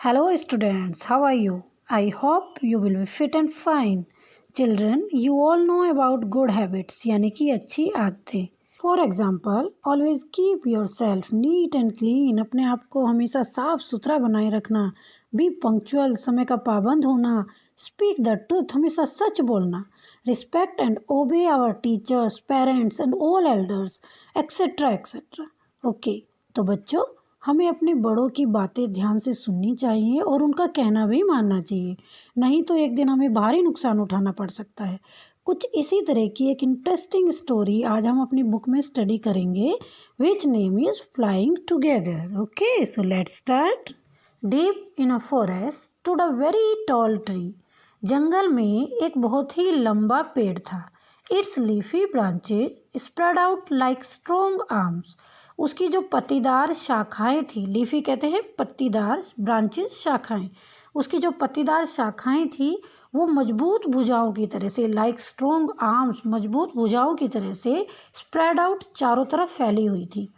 Hello students, how are you? I hope you will be fit and fine. Children, you all know about good habits यानी कि अच्छी आदतें. For example, always keep yourself neat and clean. अपने आप को हमेशा साफ सुथरा बनाए रखना. Be punctual, समय का पाबंद होना. Speak the truth, हमेशा सच बोलना. Respect and obey our teachers, parents and all elders, etc. etc. Okay, तो बच्चों हमें अपने बड़ों की बातें ध्यान से सुननी चाहिए और उनका कहना भी मानना चाहिए, नहीं तो एक दिन हमें भारी नुकसान उठाना पड़ सकता है। कुछ इसी तरह की एक इंटरेस्टिंग स्टोरी आज हम अपनी बुक में स्टडी करेंगे, which name is flying together. Okay, so let's start. Deep in a forest stood a very tall tree. जंगल में एक बहुत ही लंबा पेड़ था। Its leafy branches spread out like strong arms. उसकी जो पत्तीदार शाखाएं थी, लीफी कहते हैं पत्तीदार, ब्रांचेस शाखाएं, उसकी जो पत्तीदार शाखाएं थी वो मजबूत भुजाओं की तरह से, लाइक स्ट्रॉन्ग आर्म्स, मजबूत भुजाओं की तरह से स्प्रेड आउट चारों तरफ फैली हुई थी।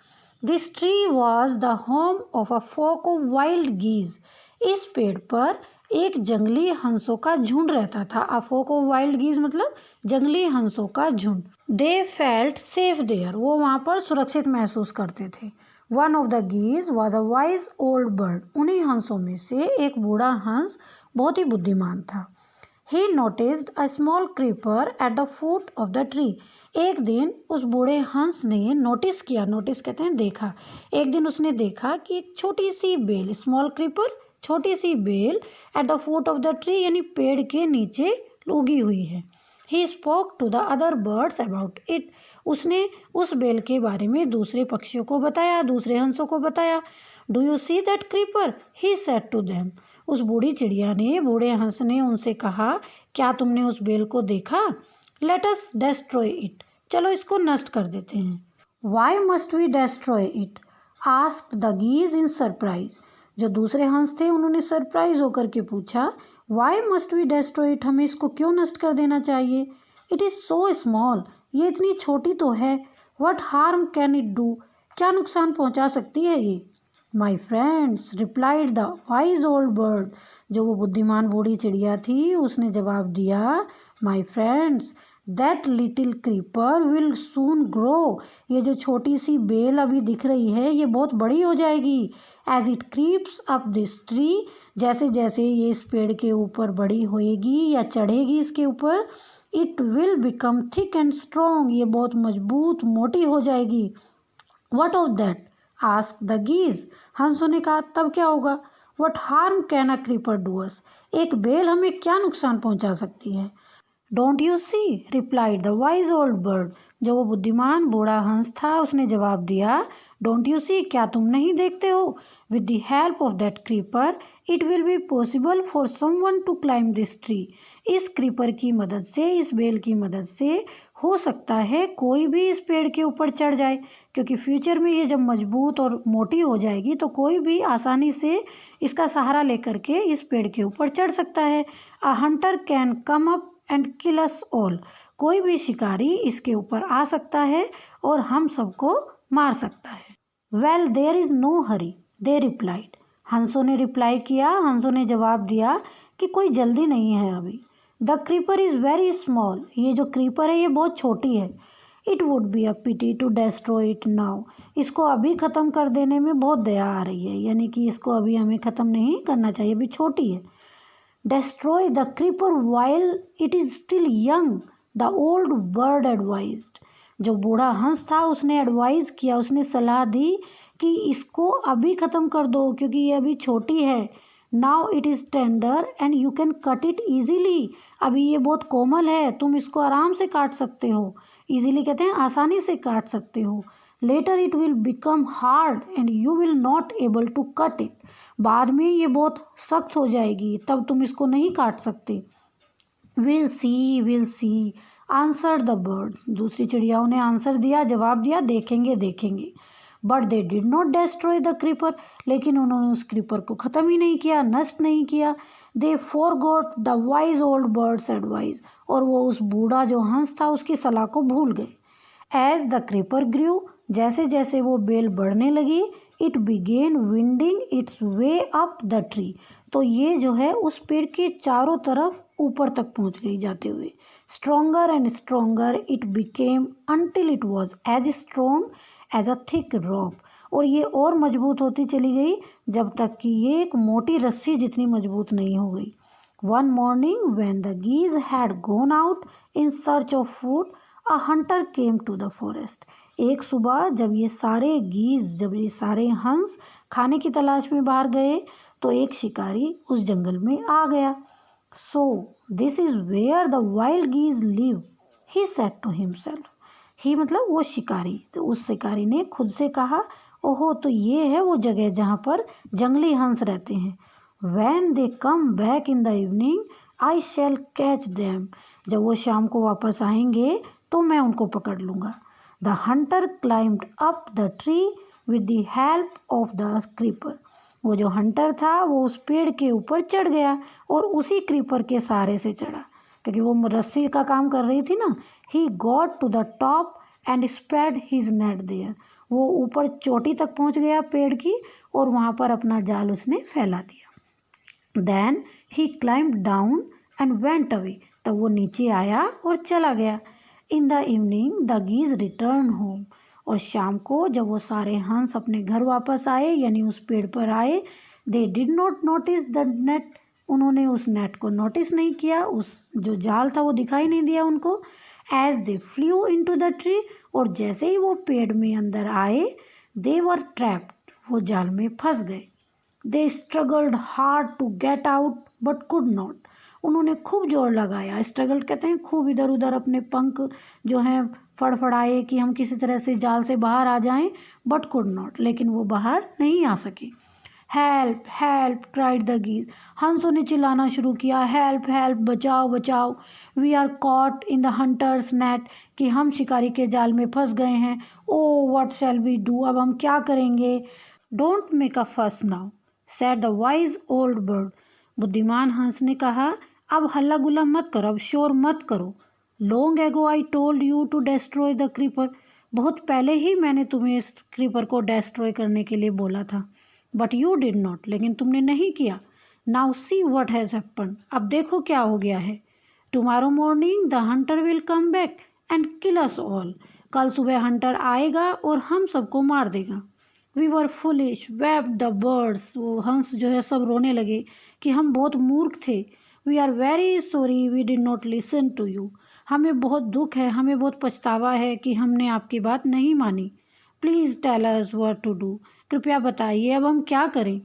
This tree was the home of a flock of wild geese. इस पेड़ पर एक जंगली हंसों का झुंड रहता था। अ फ्लॉक ऑफ वाइल्ड गीज मतलब जंगली हंसों का झुंड। दे फेल्ट सेफ देयर, वो वहाँ पर सुरक्षित महसूस करते थे। One of the geese was a wise old bird. उन्हीं हंसों में से एक बूढ़ा हंस बहुत ही बुद्धिमान था। ही noticed a small creeper eight the foot of the tree. एक दिन उस बूढ़े हंस ने नोटिस किया, नोटिस कहते हैं देखा, एक दिन उसने देखा कि एक छोटी सी बेल, स्मॉल क्रीपर छोटी सी बेल, at the foot of the tree यानी पेड़ के नीचे उगी हुई है। He spoke to the other birds about it. उसने उस बेल के बारे में दूसरे पक्षियों को बताया, दूसरे हंसों को बताया। Do you see that creeper, he said to them. उस बूढ़ी चिड़िया ने, बूढ़े हंस ने उनसे कहा, क्या तुमने उस बेल को देखा? लेट अस डेस्ट्रॉय इट, चलो इसको नष्ट कर देते हैं। Why must we destroy it, asked the geese in surprise. जो दूसरे हंस थे उन्होंने सरप्राइज होकर के पूछा, why must we destroy it, हमें इसको क्यों नष्ट कर देना चाहिए? इट इज़ सो स्मॉल, ये इतनी छोटी तो है। What harm can it do, क्या नुकसान पहुंचा सकती है ये? My friends, replied the wise old bird. जो वो बुद्धिमान बूढ़ी चिड़िया थी उसने जवाब दिया, my friends, that little creeper will soon grow. ये जो छोटी सी बेल अभी दिख रही है ये बहुत बड़ी हो जाएगी। As it creeps up this tree, जैसे जैसे ये इस पेड़ के ऊपर बड़ी होएगी या चढ़ेगी इसके ऊपर, it will become thick and strong, ये बहुत मजबूत मोटी हो जाएगी। What of that, ask the geese. हंसों ने कहा, तब क्या होगा? What harm can a creeper do us, एक बेल हमें क्या नुकसान पहुंचा सकती है? Don't you see, replied the wise old bird. जो वो बुद्धिमान बूढ़ा हंस था उसने जवाब दिया, डोंट यू सी, क्या तुम नहीं देखते हो? With the help of that creeper it will be possible for someone to climb this tree. इस क्रीपर की मदद से, इस बेल की मदद से हो सकता है कोई भी इस पेड़ के ऊपर चढ़ जाए, क्योंकि फ्यूचर में ये जब मजबूत और मोटी हो जाएगी तो कोई भी आसानी से इसका सहारा लेकर के इस पेड़ के ऊपर चढ़ सकता है। अ Hunter can come up and kill us all, कोई भी शिकारी इसके ऊपर आ सकता है और हम सबको मार सकता है। Well there is no hurry, they replied. हंसों ने रिप्लाई किया, हंसों ने जवाब दिया कि कोई जल्दी नहीं है अभी। The creeper is very small, ये जो क्रीपर है ये बहुत छोटी है। It would be a pity to destroy it now, इसको अभी ख़त्म कर देने में बहुत दया आ रही है, यानी कि इसको अभी हमें ख़त्म नहीं करना चाहिए, अभी छोटी है। Destroy the creeper while it is still young, the old bird advised। जो बूढ़ा हंस था उसने एडवाइस किया, उसने सलाह दी कि इसको अभी ख़त्म कर दो क्योंकि ये अभी छोटी है। Now it is tender and you can cut it easily, अभी ये बहुत कोमल है, तुम इसको आराम से काट सकते हो। ईजीली कहते हैं आसानी से काट सकते हो। Later it will become hard and you will not able to cut it, बाद में ये बहुत सख्त हो जाएगी, तब तुम इसको नहीं काट सकते। Will see answered the birds. दूसरी चिड़ियाओं ने आंसर दिया, जवाब दिया, देखेंगे देखेंगे। But they did not destroy the creeper, लेकिन उन्होंने उस क्रीपर को ख़त्म ही नहीं किया, नष्ट नहीं किया। They forgot the wise old bird's advice, और वो उस बूढ़ा जो हंस था उसकी सलाह को भूल गए। एज द क्रीपर ग्रू, जैसे जैसे वो बेल बढ़ने लगी, it began winding it's way up the tree. तो ये जो है उस पेड़ के चारों तरफ ऊपर तक पहुंच गई जाते हुए। Stronger and stronger it became until it was as strong as a thick rope. और ये और मजबूत होती चली गई जब तक कि ये एक मोटी रस्सी जितनी मजबूत नहीं हो गई। One morning when the geese had gone out in search of food, a hunter came to the forest। एक सुबह जब ये सारे हंस खाने की तलाश में बाहर गए तो एक शिकारी उस जंगल में आ गया। So this is where the wild geese live, he said to himself. He मतलब वो शिकारी, तो उस शिकारी ने खुद से कहा, ओहो, तो ये है वो जगह जहाँ पर जंगली हंस रहते हैं। When they come back in the evening, I shall catch them। जब वो शाम को वापस आएंगे तो मैं उनको पकड़ लूँगा। The hunter climbed up the tree with the help of the creeper। वो जो हंटर था वो उस पेड़ के ऊपर चढ़ गया और उसी क्रीपर के सहारे से चढ़ा, क्योंकि वो रस्सी का काम कर रही थी ना। He got to the top and spread his net there। वो ऊपर चोटी तक पहुँच गया पेड़ की और वहाँ पर अपना जाल उसने फैला दिया। Then he climbed down and went away। तब वो नीचे आया और चला गया। In the evening the geese returned home। और शाम को जब वो सारे हंस अपने घर वापस आए, यानी उस पेड़ पर आए, they did not notice the net। उन्होंने उस नेट को नोटिस नहीं किया, उस जो जाल था वो दिखाई नहीं दिया उनको। As they flew into the tree। और जैसे ही वो पेड़ में अंदर आए, they were trapped। वो जाल में फंस गए। They struggled hard to get out but could not। उन्होंने खूब जोर लगाया, स्ट्रगल कहते हैं खूब इधर उधर अपने पंख जो हैं फड़फड़ाए कि हम किसी तरह से जाल से बाहर आ जाएं, बट कुड नॉट, लेकिन वो बाहर नहीं आ सके। Help help cried the geese। हंसों ने चिल्लाना शुरू किया, हेल्प हेल्प, बचाओ बचाओ। We are caught in the hunters net, कि हम शिकारी के जाल में फंस गए हैं। Oh what shall we do, अब हम क्या करेंगे। Don't make a fuss now said the wise old bird. बुद्धिमान हंस ने कहा, अब हल्ला गुल्ला मत करो, अब शोर मत करो। Long ago I told you to destroy the creeper. बहुत पहले ही मैंने तुम्हें इस क्रीपर को डिस्ट्रॉय करने के लिए बोला था, बट यू डिड नॉट, लेकिन तुमने नहीं किया। Now see what has happen, अब देखो क्या हो गया है। Tomorrow morning the hunter will come back and kill us all. कल सुबह हंटर आएगा और हम सबको मार देगा। We were foolish wept the birds. वो हंस जो है सब रोने लगे कि हम बहुत मूर्ख थे। We are very sorry we did not listen to you. हमें बहुत दुख है, हमें बहुत पछतावा है कि हमने आपकी बात नहीं मानी। Please tell us what to do. कृपया बताइए अब हम क्या करें।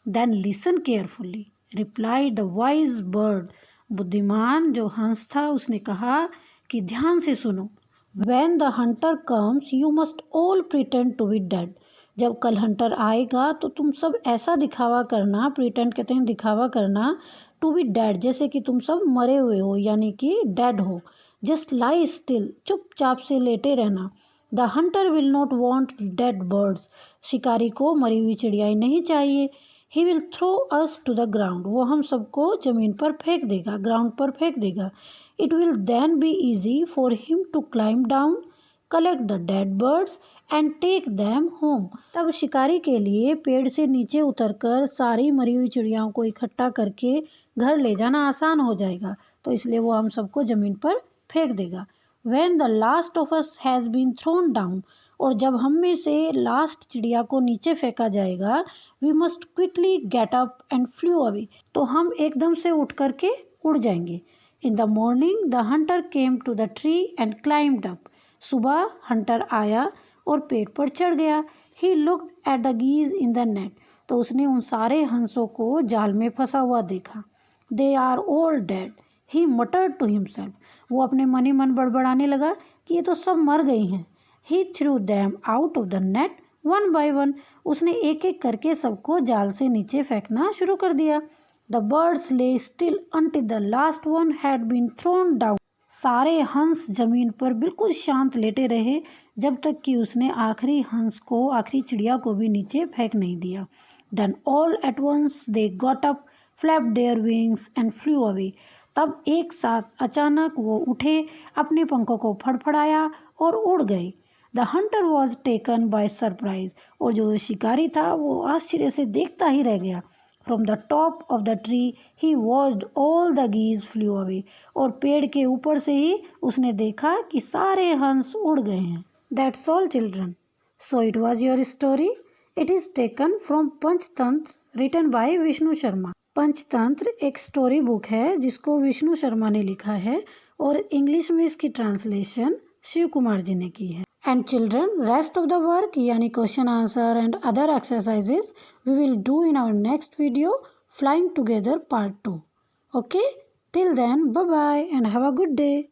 Then listen carefully replied the wise bird. बुद्धिमान जो हंस था उसने कहा कि ध्यान से सुनो। When the hunter comes you must all pretend to be dead। जब कल हंटर आएगा तो तुम सब ऐसा दिखावा करना, प्रिटेंड कहते हैं दिखावा करना, टू बी डेड, जैसे कि तुम सब मरे हुए हो, यानी कि डेड हो। जस्ट लाई स्टिल, चुपचाप से लेटे रहना। The hunter will not want dead birds. शिकारी को मरी हुई चिड़ियाएँ नहीं चाहिए। He will throw us to the ground. वो हम सबको ज़मीन पर फेंक देगा, ग्राउंड पर फेंक देगा। It will then be easy for him to climb down, collect the dead birds and take them home. तब शिकारी के लिए पेड़ से नीचे उतरकर सारी मरी हुई चिड़ियाओं को इकट्ठा करके घर ले जाना आसान हो जाएगा, तो इसलिए वो हम सबको ज़मीन पर फेंक देगा। When the last of us has been thrown down। और जब हम में से लास्ट चिड़िया को नीचे फेंका जाएगा, we must quickly get up and flew away. तो हम एकदम से उठ करके उड़ जाएंगे। In the morning the hunter came to the tree and climbed up. सुबह हंटर आया और पेड़ पर चढ़ गया। He looked at the geese in the net. तो उसने उन सारे हंसों को जाल में फंसा हुआ देखा। They are all dead, he muttered to himself. वो अपने मन ही मन बड़बड़ाने लगा कि ये तो सब मर गई हैं। He threw them out of the net one by one. उसने एक एक करके सबको जाल से नीचे फेंकना शुरू कर दिया। The birds lay still until the last one had been thrown down. सारे हंस जमीन पर बिल्कुल शांत लेटे रहे जब तक कि उसने आखिरी हंस को, आखिरी चिड़िया को भी नीचे फेंक नहीं दिया। Then all at once they got up, flapped their wings and flew away. तब एक साथ अचानक वो उठे, अपने पंखों को फड़फड़ाया और उड़ गए। The Hunter was taken by surprise, और जो शिकारी था वो आश्चर्य से देखता ही रह गया। From the top of the tree he watched all the geese flew away, और पेड़ के ऊपर से ही उसने देखा कि सारे हंस उड़ गए हैं। That's all children, so it was your story. It is taken from Panchatantra written by Vishnu Sharma. Panchatantra एक स्टोरी बुक है जिसको विष्णु शर्मा ने लिखा है और इंग्लिश में इसकी ट्रांसलेशन शिव कुमार जी ने की है। And children, rest of the work यानी question answer and other exercises we will do in our next video, flying together part 2. Okay, till then, bye bye and have a good day.